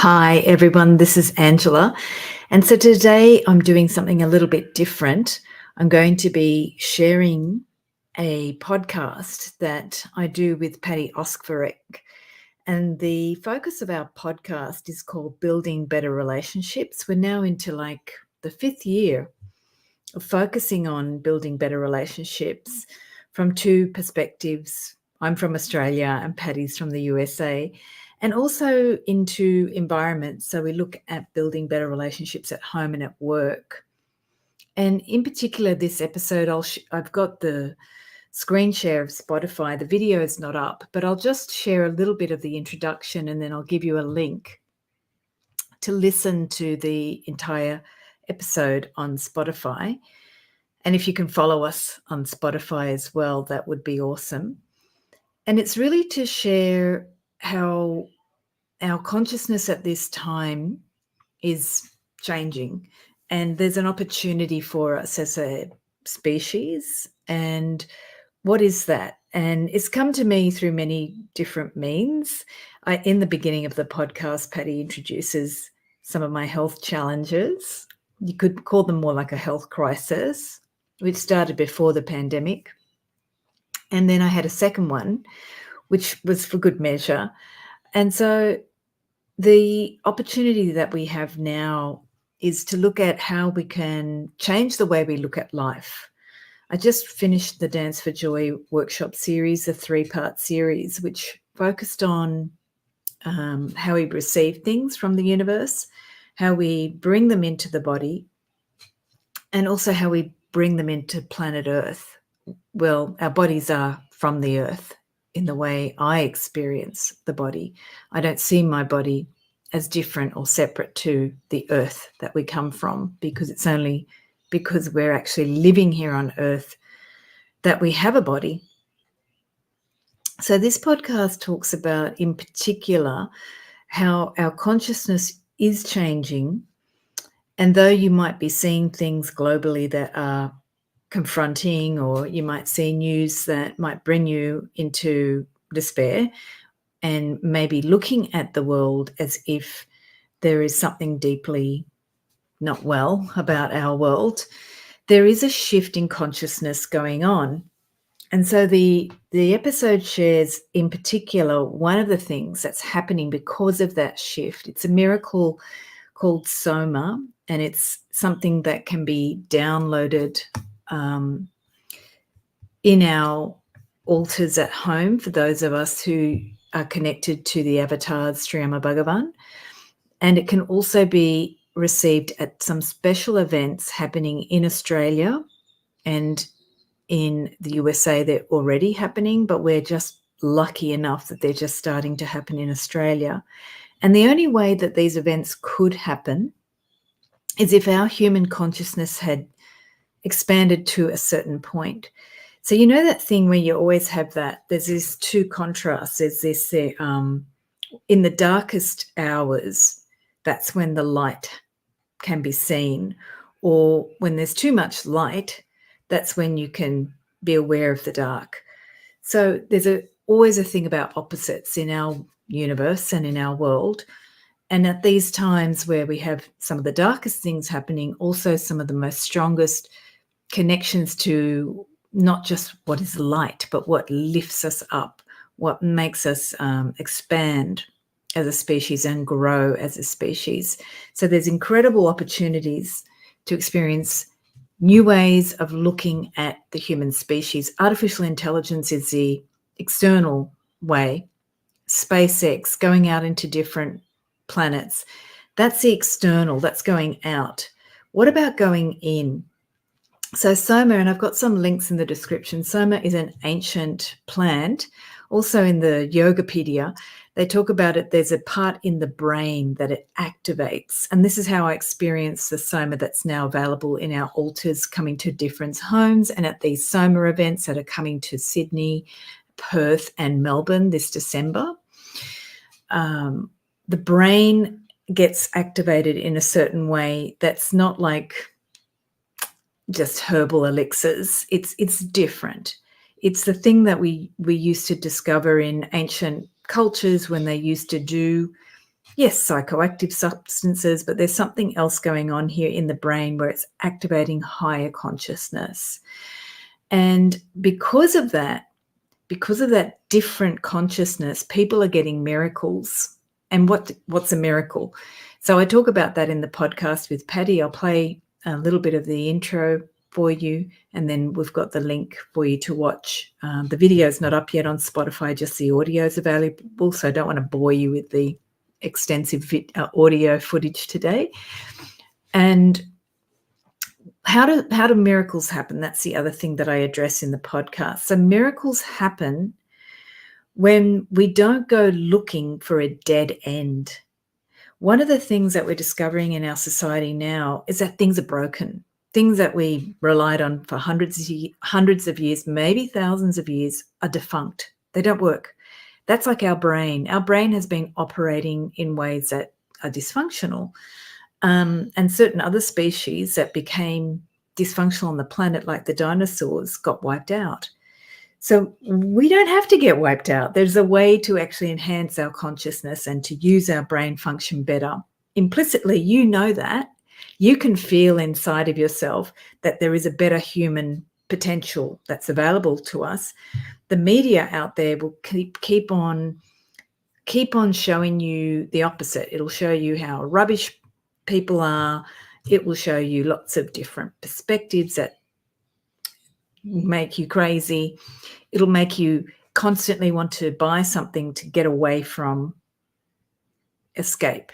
Hi, everyone. This is Angela. And so today I'm doing something a little bit different. I'm going to be sharing a podcast that I do with Patti and the focus of our podcast is called Building Better Relationships. We're now into like the 5th year of focusing on building better relationships from two perspectives. I'm from Australia and Patti's from the USA. And also into environments. So we look at building better relationships at home and at work. And in particular, this episode, I've got the screen share of Spotify. The video is not up, but I'll just share a little bit of the introduction and then I'll give you a link to listen to the entire episode on Spotify. And if you can follow us on Spotify as well, that would be awesome. And it's really to share how our consciousness at this time is changing, and there's an opportunity for us as a species. And what is that? And it's come to me through many different means. In the beginning of the podcast, Patti introduces some of my health challenges. You could call them more like a health crisis, which started before the pandemic. And then I had a second one, which was for good measure. And so the opportunity that we have now is to look at how we can change the way we look at life. I just finished the Dance for Joy workshop series, a 3-part series, which focused on how we receive things from the universe, how we bring them into the body, and also how we bring them into planet Earth. Well, our bodies are from the earth in the way I experience the body. I don't see my body as different or separate to the earth that we come from, because it's only because we're actually living here on earth that we have a body. So this podcast talks about, in particular, how our consciousness is changing. And though you might be seeing things globally that are confronting, or you might see news that might bring you into despair and maybe looking at the world as if there is something deeply not well about our world, there is a shift in consciousness going on. And so the episode shares, in particular, one of the things that's happening because of that shift. It's a miracle called Soma, and it's something that can be downloaded in our altars at home for those of us who are connected to the avatars Sri Bhagavan. And it can also be received at some special events happening in Australia, and in the USA they're already happening, but we're just lucky enough that they're just starting to happen in Australia. And the only way that these events could happen is if our human consciousness had expanded to a certain point. So you know that thing where you always have that, there's these two contrasts. There's this, in the darkest hours, that's when the light can be seen. Or when there's too much light, that's when you can be aware of the dark. So there's always a thing about opposites in our universe and in our world. And at these times where we have some of the darkest things happening, also some of the most strongest connections to not just what is light, but what lifts us up, what makes us expand as a species and grow as a species. So there's incredible opportunities to experience new ways of looking at the human species. Artificial intelligence is the external way. SpaceX, going out into different planets, that's the external, that's going out. What about going in? So Soma, and I've got some links in the description, Soma is an ancient plant. Also in the Yogapedia, they talk about it, there's a part in the brain that it activates. And this is how I experience the Soma that's now available in our altars, coming to different homes and at these Soma events that are coming to Sydney, Perth and Melbourne this December. The brain gets activated in a certain way that's not like just herbal elixirs. It's different. It's the thing that we used to discover in ancient cultures when they used to do yes, psychoactive substances, but there's something else going on here in the brain where it's activating higher consciousness. And because of that different consciousness, people are getting miracles. And what's a miracle? So I talk about that in the podcast with Patti. I'll play a little bit of the intro for you, and then we've got the link for you to watch. The video's not up yet on Spotify, just the audio is available, so I don't want to bore you with the extensive audio footage today. And how do miracles happen? That's the other thing that I address in the podcast. So miracles happen when we don't go looking for a dead end. One of the things that we're discovering in our society now is that things are broken. Things that we relied on for hundreds of years, maybe thousands of years, are defunct. They don't work. That's like our brain. Our brain has been operating in ways that are dysfunctional. And certain other species that became dysfunctional on the planet, like the dinosaurs, got wiped out. So we don't have to get wiped out. There's a way to actually enhance our consciousness and to use our brain function better. Implicitly, you know that. You can feel inside of yourself that there is a better human potential that's available to us. The media out there will keep on showing you the opposite. It'll show you how rubbish people are. It will show you lots of different perspectives that make you crazy. It'll make you constantly want to buy something to get away from escape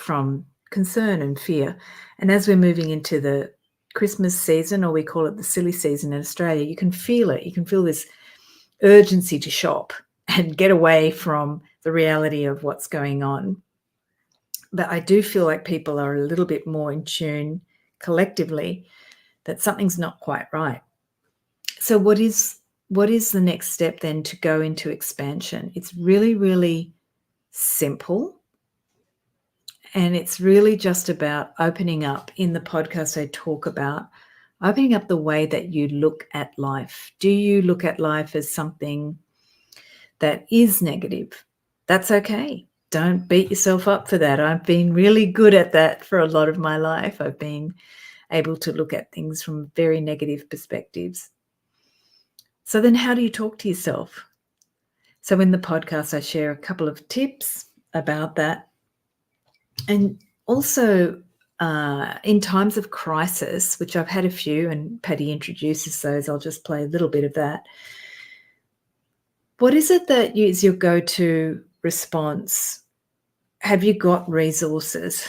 from concern and fear. And as we're moving into the Christmas season, or we call it the silly season in Australia, you can feel it. You can feel this urgency to shop and get away from the reality of what's going on. But I do feel like people are a little bit more in tune collectively that something's not quite right. So what is the next step then to go into expansion? It's really, really simple. And it's really just about opening up. In the podcast, I talk about opening up the way that you look at life. Do you look at life as something that is negative? That's okay. Don't beat yourself up for that. I've been really good at that for a lot of my life. I've been able to look at things from very negative perspectives. So then how do you talk to yourself? So in the podcast, I share a couple of tips about that. And also in times of crisis, which I've had a few, and Patti introduces those, I'll just play a little bit of that. What is it that is your go-to response? Have you got resources?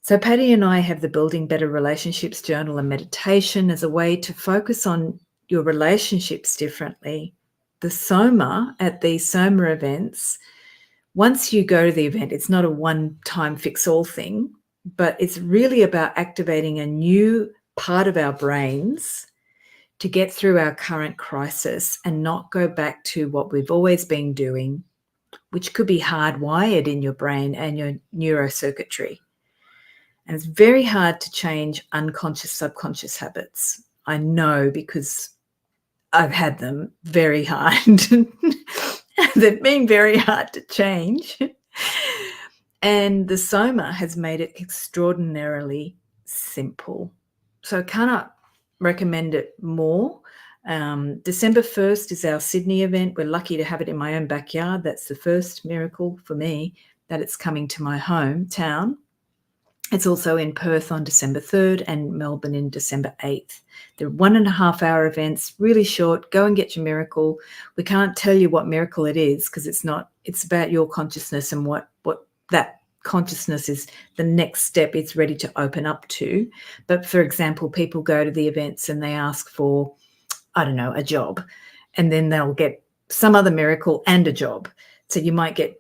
So Patti and I have the Building Better Relationships journal and meditation as a way to focus on your relationships differently. The Soma, at these Soma events, once you go to the event, it's not a one-time fix-all thing, but it's really about activating a new part of our brains to get through our current crisis and not go back to what we've always been doing, which could be hardwired in your brain and your neurocircuitry. And it's very hard to change unconscious, subconscious habits. I know, because I've had them. Very hard. They've been very hard to change. And the Soma has made it extraordinarily simple. So I cannot recommend it more. December 1st is our Sydney event. We're lucky to have it in my own backyard. That's the first miracle for me, that it's coming to my hometown. It's also in Perth on December 3rd and Melbourne in December 8th. They're 1.5 hour events, really short. Go and get your miracle. We can't tell you what miracle it is because it's about your consciousness and what that consciousness is, the next step it's ready to open up to. But for example, people go to the events and they ask for, I don't know, a job, and then they'll get some other miracle and a job. So you might get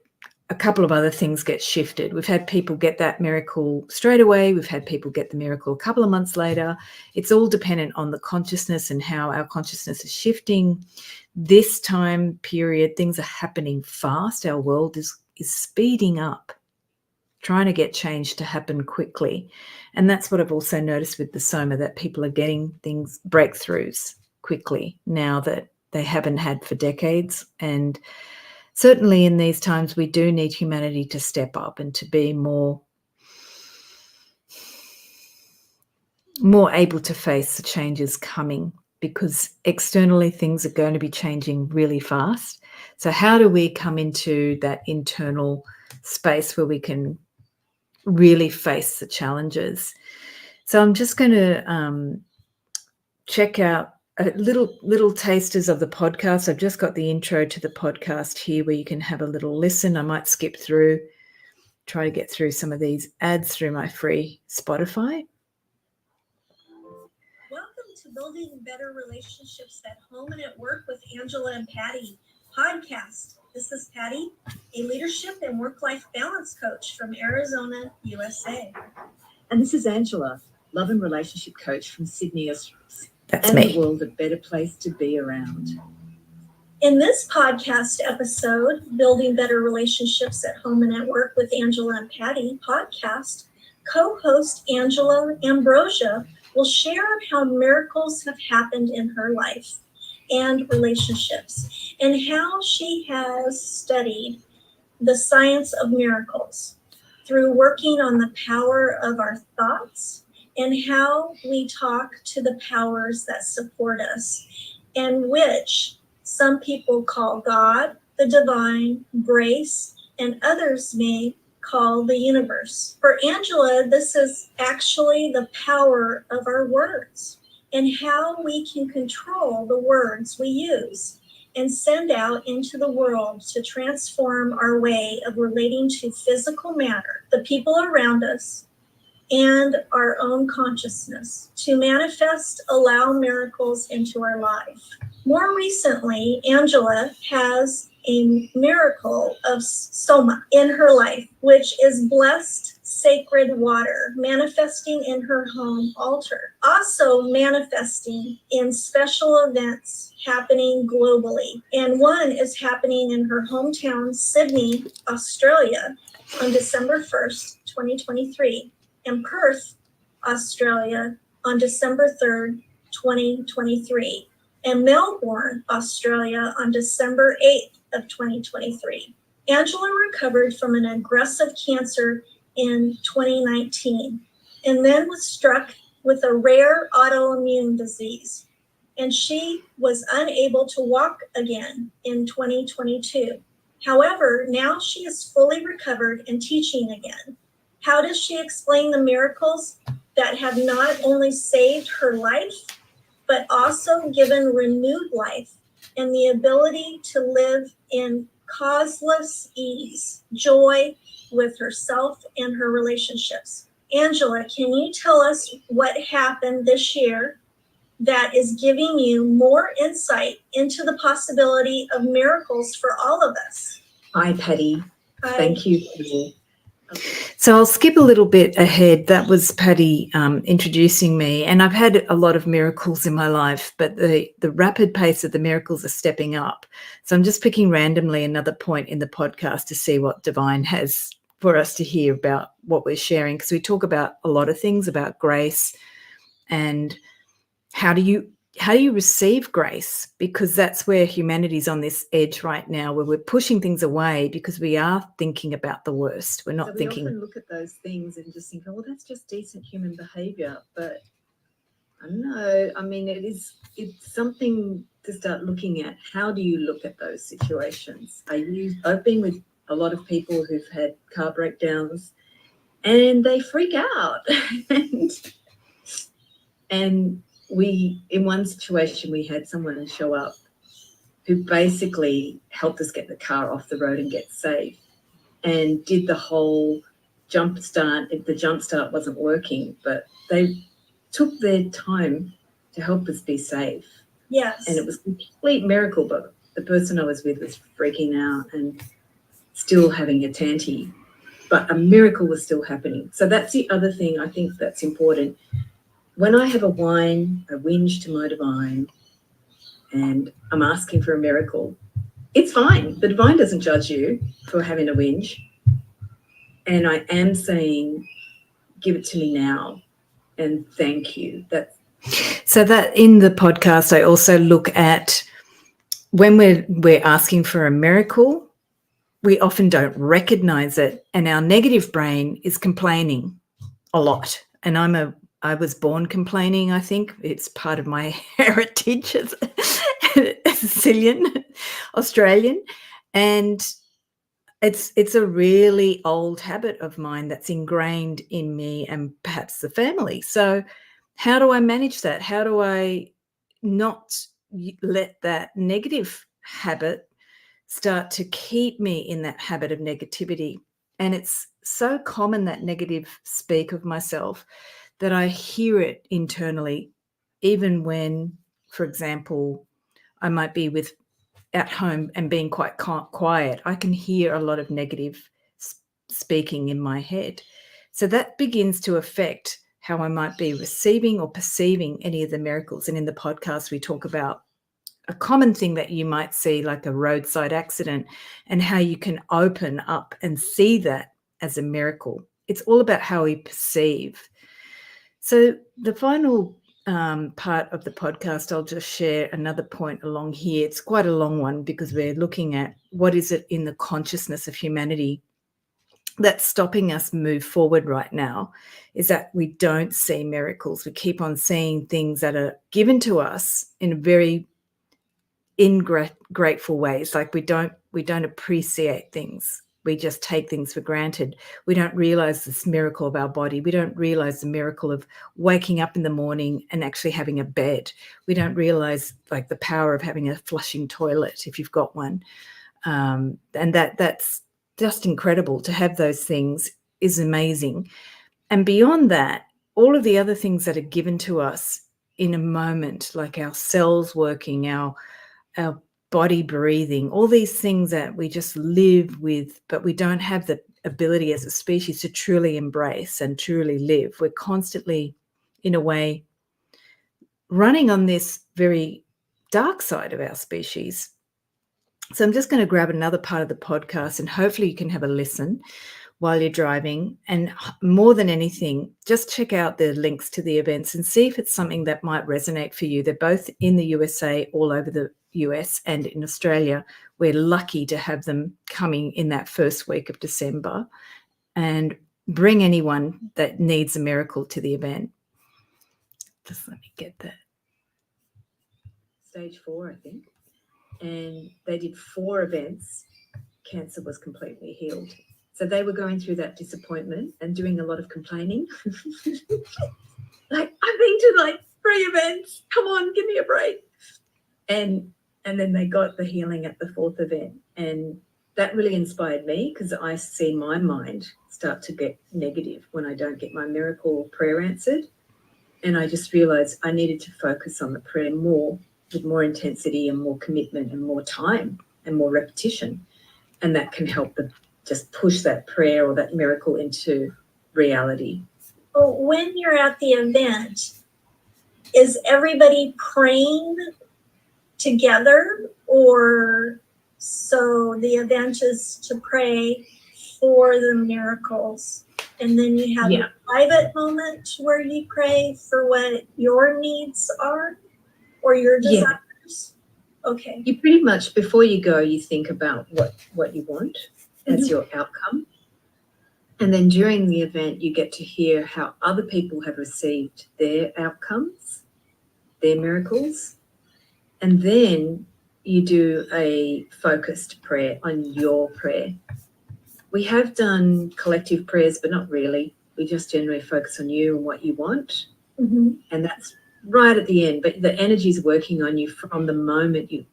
a couple of other things get shifted. We've had people get that miracle straight away. We've had people get the miracle a couple of months later. It's all dependent on the consciousness and how our consciousness is shifting. This time period, things are happening fast. Our world is speeding up, trying to get change to happen quickly. And that's what I've also noticed with the Soma, that people are getting breakthroughs quickly now that they haven't had for decades. And certainly in these times, we do need humanity to step up and to be more able to face the changes coming, because externally things are going to be changing really fast. So how do we come into that internal space where we can really face the challenges? So I'm just going to check out a little tasters of the podcast. I've just got the intro to the podcast here where you can have a little listen. I might skip through, try to get through some of these ads through my free Spotify. Welcome to Building Better Relationships at Home and at Work with Angela and Patti podcast. This is Patti, a leadership and work-life balance coach from Arizona, USA. And this is Angela, love and relationship coach from Sydney, Australia. That's and me. The world a better place to be around. In this podcast episode, Building Better Relationships at Home and at Work with Angela and Patti podcast, co-host Angela Ambrosia will share how miracles have happened in her life and relationships, and how she has studied the science of miracles through working on the power of our thoughts and how we talk to the powers that support us, and which some people call God, the divine, grace, and others may call the universe. For Angela, this is actually the power of our words and how we can control the words we use and send out into the world to transform our way of relating to physical matter, the people around us, and our own consciousness to manifest, allow miracles into our life. More recently, Angela has a miracle of Soma in her life, which is blessed sacred water manifesting in her home altar, also manifesting in special events happening globally. And one is happening in her hometown, Sydney, Australia, on December 1st, 2023. In Perth, Australia, on December 3rd, 2023, and Melbourne, Australia, on December 8th of 2023. Angela recovered from an aggressive cancer in 2019, and then was struck with a rare autoimmune disease, and she was unable to walk again in 2022. However, now she is fully recovered and teaching again. How does she explain the miracles that have not only saved her life, but also given renewed life and the ability to live in causeless ease, joy with herself and her relationships? Angela, can you tell us what happened this year that is giving you more insight into the possibility of miracles for all of us? Hi, Patti. Hi. Thank you. So I'll skip a little bit ahead. That was Patti introducing me, and I've had a lot of miracles in my life, but the rapid pace of the miracles are stepping up. So I'm just picking randomly another point in the podcast to see what Divine has for us to hear about what we're sharing, because we talk about a lot of things about grace and how do you receive grace, because that's where humanity's on this edge right now, where we're pushing things away because we are thinking about the worst. We're not So we thinking. often look at those things and just think, oh, well, that's just decent human behavior. But I don't know. I mean, it's something to start looking at. How do you look at those situations? I've been with a lot of people who've had car breakdowns and they freak out. and in one situation, we had someone show up who basically helped us get the car off the road and get safe, and did the whole jump start. The jump start wasn't working, but they took their time to help us be safe. Yes. And it was a complete miracle, but the person I was with was freaking out and still having a tanty, but a miracle was still happening. So that's the other thing I think that's important. When I have a whinge to my divine, and I'm asking for a miracle, it's fine. The divine doesn't judge you for having a whinge. And I am saying, give it to me now and thank you. So that in the podcast, I also look at when we're asking for a miracle, we often don't recognize it. And our negative brain is complaining a lot. And I was born complaining, I think. It's part of my heritage as a Sicilian, Australian. And it's a really old habit of mine that's ingrained in me and perhaps the family. So how do I manage that? How do I not let that negative habit start to keep me in that habit of negativity? And it's so common, that negative speak of myself, that I hear it internally, even when, for example, I might be at home and being quite quiet. I can hear a lot of negative speaking in my head. So that begins to affect how I might be receiving or perceiving any of the miracles. And in the podcast, we talk about a common thing that you might see, like a roadside accident, and how you can open up and see that as a miracle. It's all about how we perceive. So the final part of the podcast, I'll just share another point along here. It's quite a long one because we're looking at what is it in the consciousness of humanity that's stopping us move forward right now, is that we don't see miracles. We keep on seeing things that are given to us in very grateful ways. Like we don't appreciate things. We just take things for granted. We don't realize this miracle of our body. We don't realize the miracle of waking up in the morning and actually having a bed. We don't realize like the power of having a flushing toilet if you've got one. And that's just incredible. To have those things is amazing. And beyond that, all of the other things that are given to us in a moment, like our cells working, our body breathing, all these things that we just live with, but we don't have the ability as a species to truly embrace and truly live. We're constantly, in a way, running on this very dark side of our species. So I'm just going to grab another part of the podcast, and hopefully you can have a listen while you're driving. And more than anything, just check out the links to the events and see if it's something that might resonate for you. They're both in the USA, all over the US, and in Australia. We're lucky to have them coming in that first week of December, and bring anyone that needs a miracle to the event. Just let me get that. Stage 4, I think. And they did 4 events. Cancer was completely healed. So they were going through that disappointment and doing a lot of complaining. Like, I've been to like 3 events. Come on, give me a break. And then they got the healing at the 4th event. And that really inspired me, because I see my mind start to get negative when I don't get my miracle prayer answered. And I just realized I needed to focus on the prayer more, with more intensity and more commitment and more time and more repetition. And that can help just push that prayer or that miracle into reality. Well, when you're at the event, is everybody praying together, or so the event is to pray for the miracles, and then you have a private moment where you pray for what your needs are or your desires? Okay. You pretty much, before you go, you think about what you want as your outcome. And then during the event, you get to hear how other people have received their outcomes, their miracles. And then you do a focused prayer on your prayer. We have done collective prayers, but not really. We just generally focus on you and what you want. Mm-hmm. And that's right at the end. But the energy is working on you from the moment you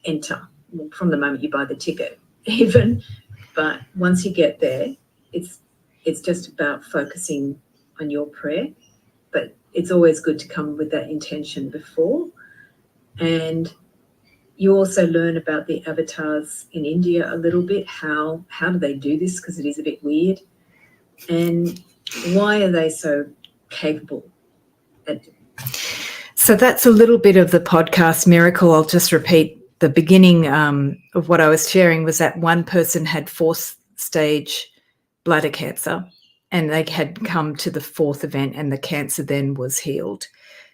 enter, from the moment you buy the ticket even. But once you get there, it's just about focusing on your prayer. But it's always good to come with that intention before. And you also learn about the avatars in India a little bit. How do they do this? Because it is a bit weird. And why are they so capable? So that's a little bit of the podcast miracle. I'll just repeat the beginning of what I was sharing, was that one person had 4th stage bladder cancer, and they had come to the 4th event, and the cancer then was healed.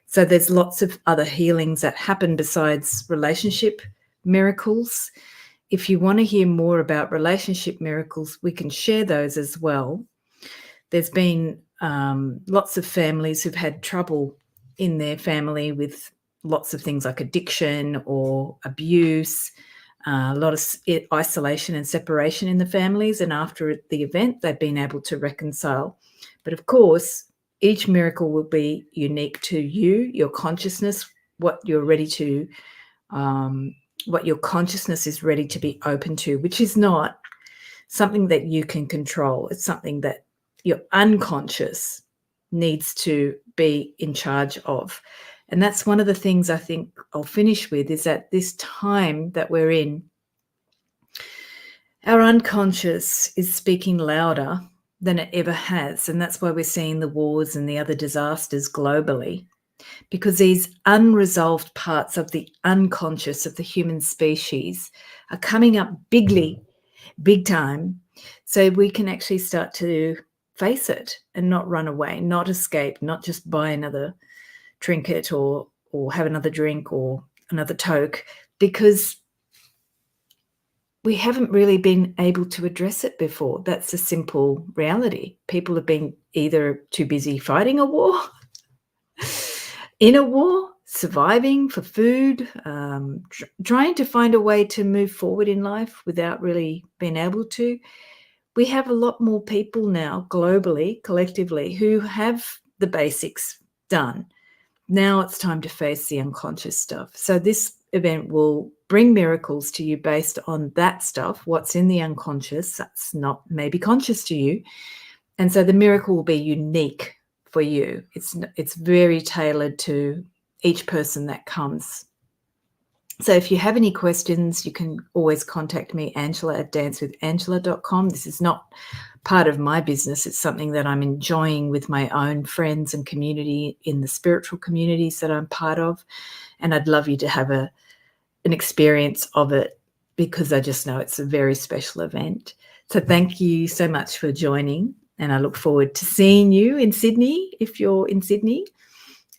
So there's lots of other healings that happen besides relationship miracles. if you want to hear more about relationship miracles, we can share those as well. There's been lots of families who've had trouble in their family with lots of things like addiction or abuse, a lot of isolation and separation in the families. And after the event, they've been able to reconcile. But of course, each miracle will be unique to you, your consciousness, what you're ready to, what your consciousness is ready to be open to, which is not something that you can control. It's something that your unconscious needs to be in charge of. And that's one of the things I think I'll finish with, is that this time that we're in, our unconscious is speaking louder than it ever has. And that's why we're seeing the wars and the other disasters globally, because these unresolved parts of the unconscious of the human species are coming up big time, so we can actually start to face it and not run away, not escape, not just buy another trinket or have another drink or another toke, because we haven't really been able to address it before. That's a simple reality. People have been either too busy fighting a war, in a war, surviving for food, trying to find a way to move forward in life without really being able to. We have a lot more people now globally, collectively, who have the basics done. Now it's time to face the unconscious stuff. So this event will bring miracles to you based on that stuff, what's in the unconscious, that's not maybe conscious to you. And so the miracle will be unique for you. It's very tailored to each person that comes. So if you have any questions, you can always contact me, angela@dancewithangela.com. This is not part of my business. It's something that I'm enjoying with my own friends and community in the spiritual communities that I'm part of. And I'd love you to have an experience of it, because I just know it's a very special event. So thank you so much for joining. And I look forward to seeing you in Sydney, if you're in Sydney,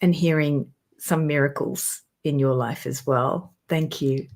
and hearing some miracles in your life as well. Thank you.